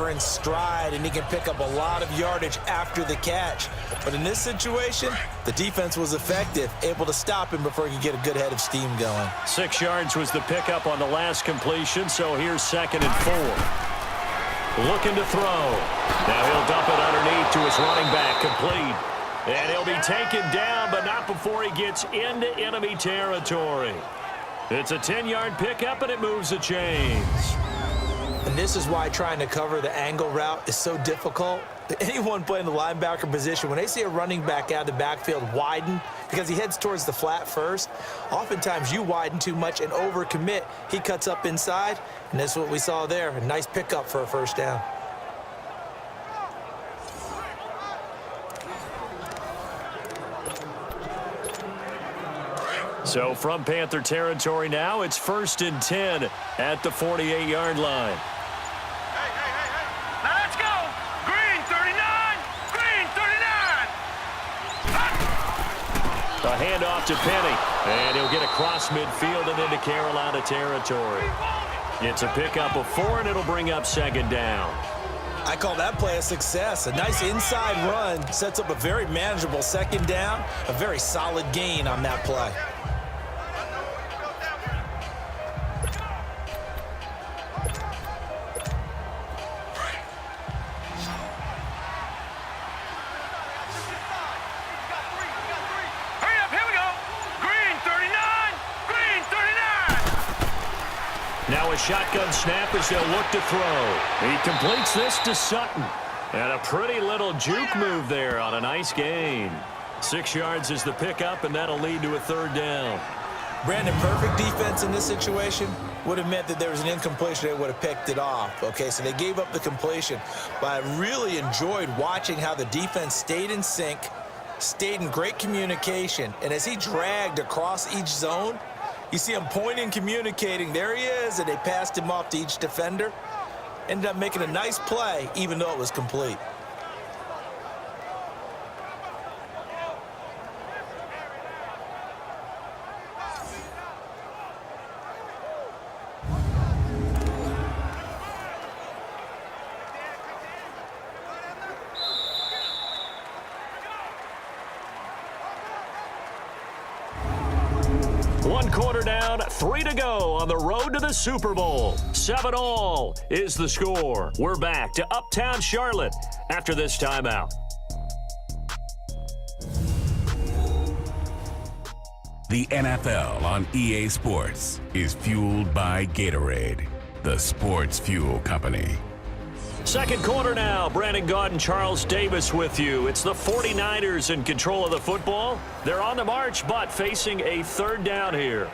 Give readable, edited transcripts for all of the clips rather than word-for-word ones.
receiver in stride, and he can pick up a lot of yardage after the catch. But in this situation, the defense was effective, able to stop him before he could get a good head of steam going. 6 yards was the pickup on the last completion, so here's 2nd and 4. Looking to throw. Now he'll dump it underneath to his running back, complete. And he'll be taken down, but not before he gets into enemy territory. It's a 10-yard pickup, and it moves the chains. And this is why trying to cover the angle route is so difficult. Anyone playing the linebacker position, when they see a running back out of the backfield widen because he heads towards the flat first, oftentimes you widen too much and overcommit. He cuts up inside, and that's what we saw there. A nice pickup for a first down. So from Panther territory now, it's 1st and 10 at the 48-yard line. Now let's go. Green 39. Green 39. A handoff to Penny. And he'll get across midfield and into Carolina territory. It's a pickup of 4, and it'll bring up 2nd down. I call that play a success. A nice inside run sets up a very manageable 2nd down. A very solid gain on that play. Now a shotgun snap as they'll look to throw. He completes this to Sutton. And a pretty little juke move there on a nice gain. 6 yards is the pickup, and that'll lead to a 3rd down. Brandon, perfect defense in this situation would have meant that there was an incompletion. They would have picked it off. Okay, so they gave up the completion. But I really enjoyed watching how the defense stayed in sync, stayed in great communication. And as he dragged across each zone, you see him pointing, communicating. There he is, and they passed him off to each defender. Ended up making a nice play, even though it was complete. One quarter down, 3 to go on the road to the Super Bowl. 7-all is the score. We're back to Uptown Charlotte after this timeout. The NFL on EA Sports is fueled by Gatorade, the sports fuel company. 2nd quarter now. Brandon Gaud and Charles Davis with you. It's the 49ers in control of the football. They're on the march, but facing a 3rd down here.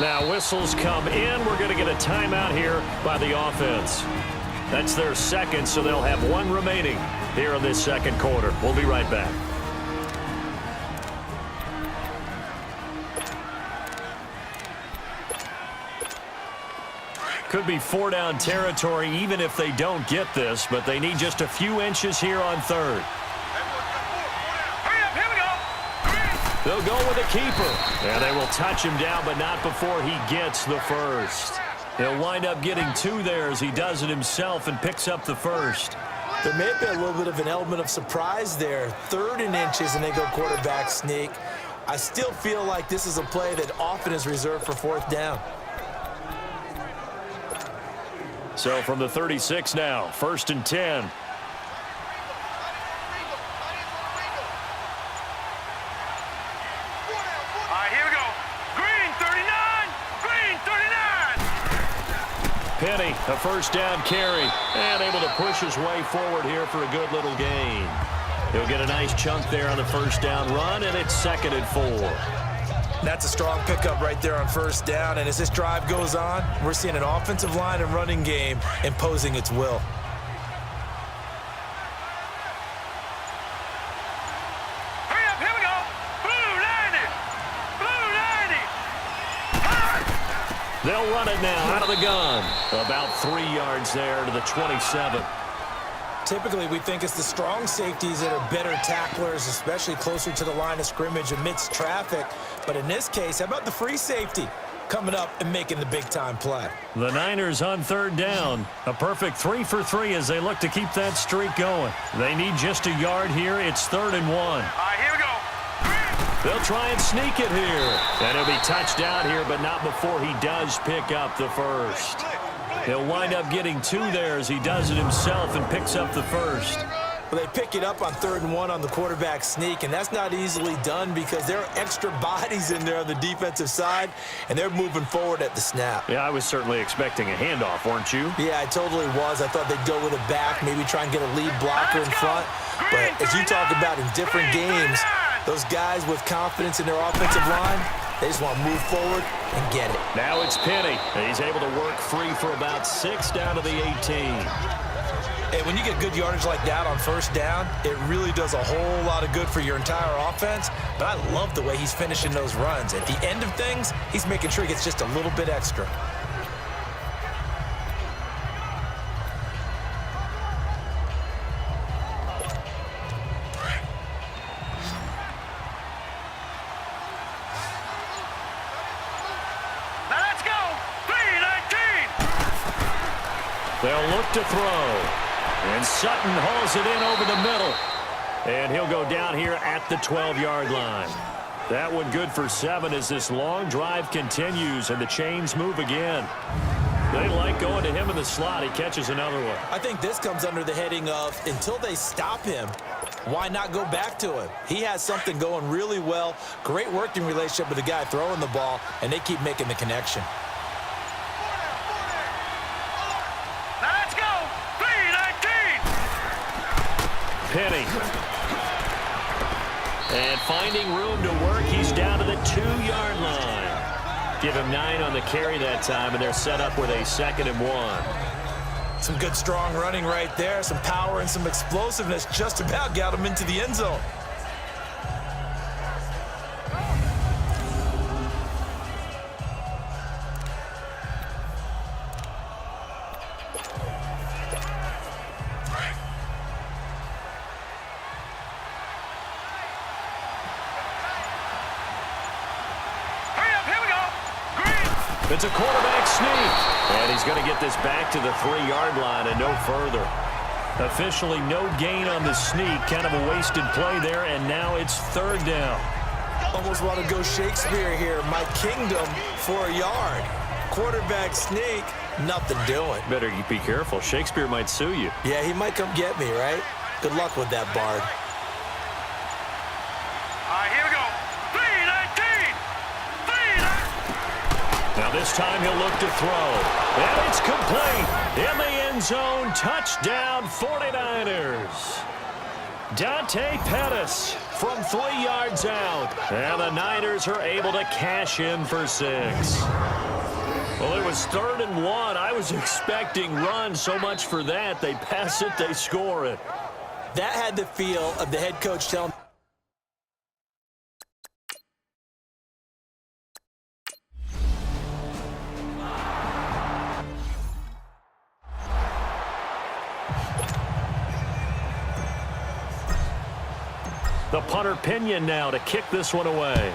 Now whistles come in. We're going to get a timeout here by the offense. That's their 2nd, so they'll have 1 remaining here in this 2nd quarter. We'll be right back. Could be 4-down territory even if they don't get this, but they need just a few inches here on 3rd. They'll go with a keeper. And they will touch him down, but not before he gets the 1st. He'll wind up getting 2 there as he does it himself and picks up the 1st. There may have been a little bit of an element of surprise there. 3rd and inches, and they go quarterback sneak. I still feel like this is a play that often is reserved for 4th down. So from the 36 now, 1st and 10. Penny, a 1st down carry, and able to push his way forward here for a good little gain. He'll get a nice chunk there on the 1st down run, and it's 2nd and 4. That's a strong pickup right there on 1st down, and as this drive goes on, we're seeing an offensive line and running game imposing its will. They'll run it now out of the gun. About 3 yards there to the 27. Typically, we think it's the strong safeties that are better tacklers, especially closer to the line of scrimmage amidst traffic. But in this case, how about the free safety coming up and making the big-time play? The Niners on third down. A perfect 3 for 3 as they look to keep that streak going. They need just a yard here. It's 3rd and 1. All right, here we go. They'll try and sneak it here. And he'll be touched out here, but not before he does pick up the first. He'll wind up getting 2 there as he does it himself and picks up the first. Well, they pick it up on 3rd and 1 on the quarterback sneak, and that's not easily done because there are extra bodies in there on the defensive side, and they're moving forward at the snap. Yeah, I was certainly expecting a handoff, weren't you? Yeah, I totally was. I thought they'd go with a back, maybe try and get a lead blocker in front. But as you talk about in different games, those guys with confidence in their offensive line, they just want to move forward and get it. Now it's Penny. He's able to work free for about 6 down to the 18. Hey, when you get good yardage like that on first down, it really does a whole lot of good for your entire offense. But I love the way he's finishing those runs. At the end of things, he's making sure he gets just a little bit extra. Now let's go. 3-19. They'll look to throw. And Sutton hauls it in over the middle. And he'll go down here at the 12-yard line. That one good for 7 as this long drive continues and the chains move again. They like going to him in the slot. He catches another one. I think this comes under the heading of until they stop him, why not go back to him? He has something going really well. Great working relationship with the guy throwing the ball, and they keep making the connection. Penny. And finding room to work, he's down to the 2-yard line. Give him 9 on the carry that time, and they're set up with a 2nd and 1. Some good, strong running right there. Some power and some explosiveness just about got him into the end zone. It's a quarterback sneak. And he's going to get this back to the 3-yard line and no further. Officially no gain on the sneak. Kind of a wasted play there, and now it's 3rd down. Almost want to go Shakespeare here. My kingdom for a yard. Quarterback sneak, nothing doing. Better be careful. Shakespeare might sue you. Yeah, he might come get me, right? Good luck with that, Bard. All right, here we go. 3-19. Now this time he'll look to throw. And it's complete. In the end zone, touchdown 49ers. Dante Pettis from 3 yards out. And the Niners are able to cash in for 6. Well, it was 3rd and 1. I was expecting run, so much for that. They pass it, they score it. That had the feel of the head coach telling the punter Pinion now to kick this one away.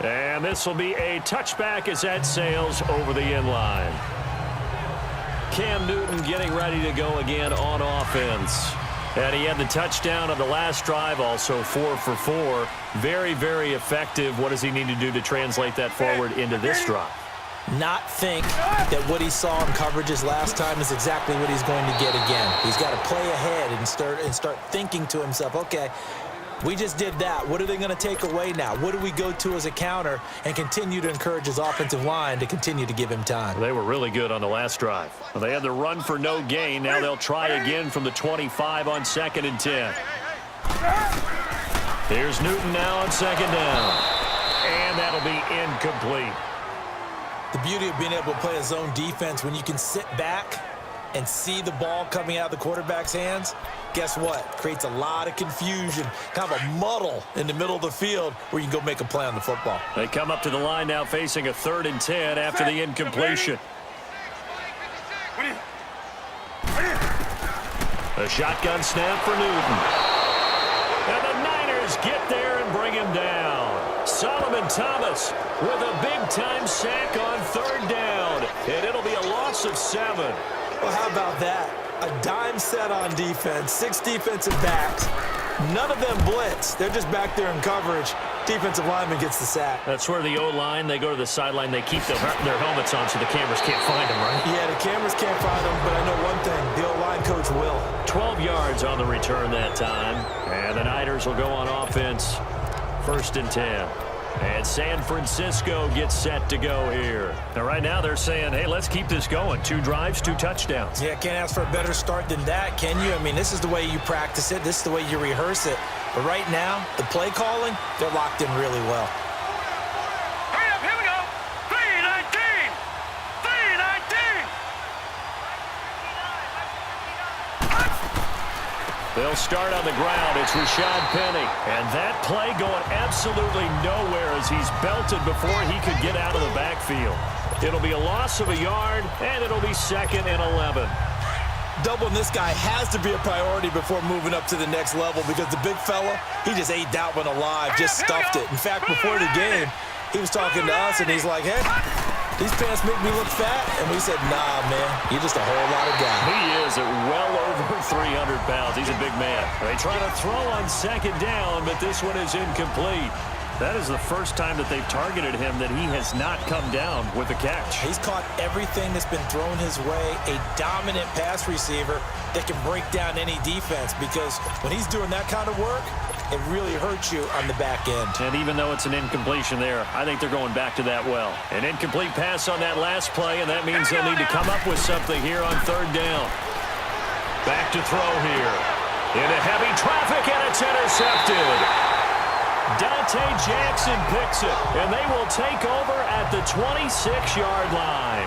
And this will be a touchback as that sails over the end line. Cam Newton getting ready to go again on offense. And he had the touchdown on the last drive, also 4 for 4. Very, very effective. What does he need to do to translate that forward into this drive? not think that what he saw in coverages last time is exactly what he's going to get again. He's got to play ahead and start thinking to himself, okay, we just did that. What are they going to take away now? What do we go to as a counter, and continue to encourage his offensive line to continue to give him time? They were really good on the last drive. Well, they had the run for no gain. Now they'll try again from the 25 on 2nd and 10. Here's Newton now on 2nd down. And that'll be incomplete. The beauty of being able to play a zone defense, when you can sit back and see the ball coming out of the quarterback's hands, guess what? Creates a lot of confusion, kind of a muddle in the middle of the field where you can go make a play on the football. They come up to the line now facing a 3rd and 10 after the incompletion. A shotgun snap for Newton. And the Niners get there and bring him down. Solomon Thomas with a big-time sack on third down. And it'll be a loss of 7. Well, how about that? A dime set on defense, 6 defensive backs. None of them blitz. They're just back there in coverage. Defensive lineman gets the sack. That's where the O-line, they go to the sideline, they keep their helmets on so the cameras can't find them, right? Yeah, the cameras can't find them, but I know one thing. The O-line coach will. 12 yards on the return that time. And the Niners will go on offense. 1st and 10. And San Francisco gets set to go here. Now, right now, they're saying, hey, let's keep this going. 2 drives, 2 touchdowns. Yeah, can't ask for a better start than that, can you? I mean, this is the way you practice it. This is the way you rehearse it. But right now, the play calling, they're locked in really well. Hurry up, here we go. 3-19. 3-19. They'll start on the ground. It's Rashad Penny. And that play going absolutely nowhere as he's belted before he could get out of the backfield. It'll be a loss of a yard, and it'll be 2nd and 11. Doubling this guy has to be a priority before moving up to the next level because the big fella, he just ate that one alive, just stuffed it. In fact, before the game, he was talking to us, and he's like, hey, these pants make me look fat. And we said, nah, man, you're just a whole lot of guy. He is at well over 300 pounds. He's a big man. They try to throw on 2nd down, but this one is incomplete. That is the first time that they've targeted him that he has not come down with a catch. He's caught everything that's been thrown his way, a dominant pass receiver that can break down any defense because when he's doing that kind of work, it really hurts you on the back end. And even though it's an incompletion there, I think they're going back to that well. An incomplete pass on that last play, and that means they'll need to come up with something here on 3rd down. Back to throw here. Into heavy traffic, and it's intercepted. Dante Jackson picks it, and they will take over at the 26-yard line.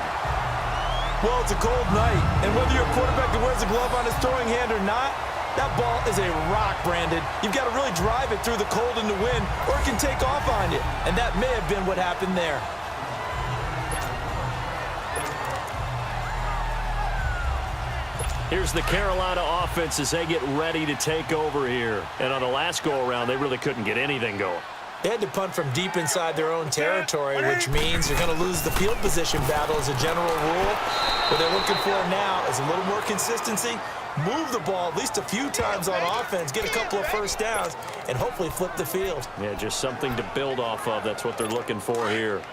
Well, it's a cold night, and whether you're a quarterback that wears a glove on his throwing hand or not, that ball is a rock, Brandon. You've got to really drive it through the cold and the wind, or it can take off on you, and that may have been what happened there. Here's the Carolina offense as they get ready to take over here. And on the last go-around, they really couldn't get anything going. They had to punt from deep inside their own territory, which means you're going to lose the field position battle as a general rule. What they're looking for now is a little more consistency, move the ball at least a few times on offense, get a couple of 1st downs, and hopefully flip the field. Yeah, just something to build off of. That's what they're looking for here.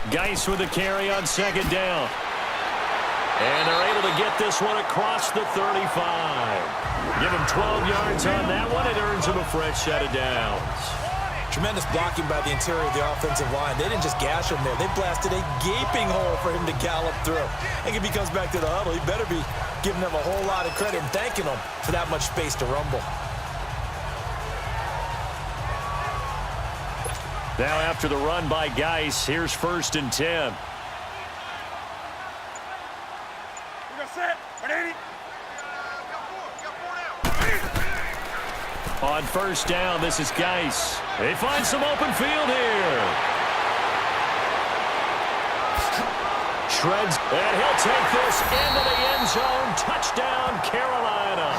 Geis with a carry on 2nd down. And they're able to get this one across the 35. Give him 12 yards on that one. It earns him a fresh set of downs. Tremendous blocking by the interior of the offensive line. They didn't just gash him there. They blasted a gaping hole for him to gallop through. I think if he comes back to the huddle, he better be giving them a whole lot of credit and thanking them for that much space to rumble. Now after the run by Geis, here's 1st and 10. On 1st down, this is Geis. They find some open field here. Shreds, and he'll take this into the end zone. Touchdown, Carolina.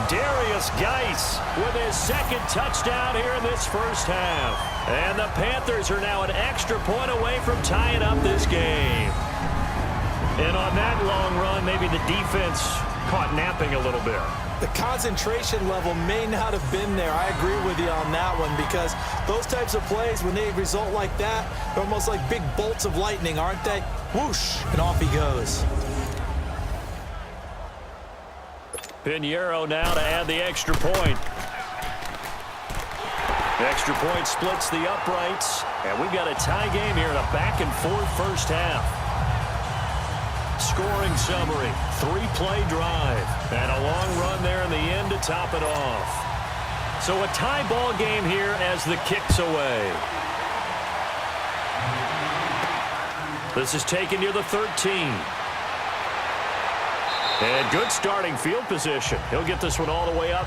Darius Geis with his 2nd touchdown here in this 1st half. And the Panthers are now an extra point away from tying up this game. And on that long run, maybe the defense caught napping a little bit. The concentration level may not have been there. I agree with you on that one because those types of plays, when they result like that, they're almost like big bolts of lightning, aren't they? Whoosh, and off he goes. Pinheiro now to add the extra point. The extra point splits the uprights, and we've got a tie game here in a back-and-forth 1st half. Scoring summary, 3-play drive, and a long run there in the end to top it off. So a tie ball game here as the kick's away. This is taken near the 13. And good starting field position. He'll get this one all the way up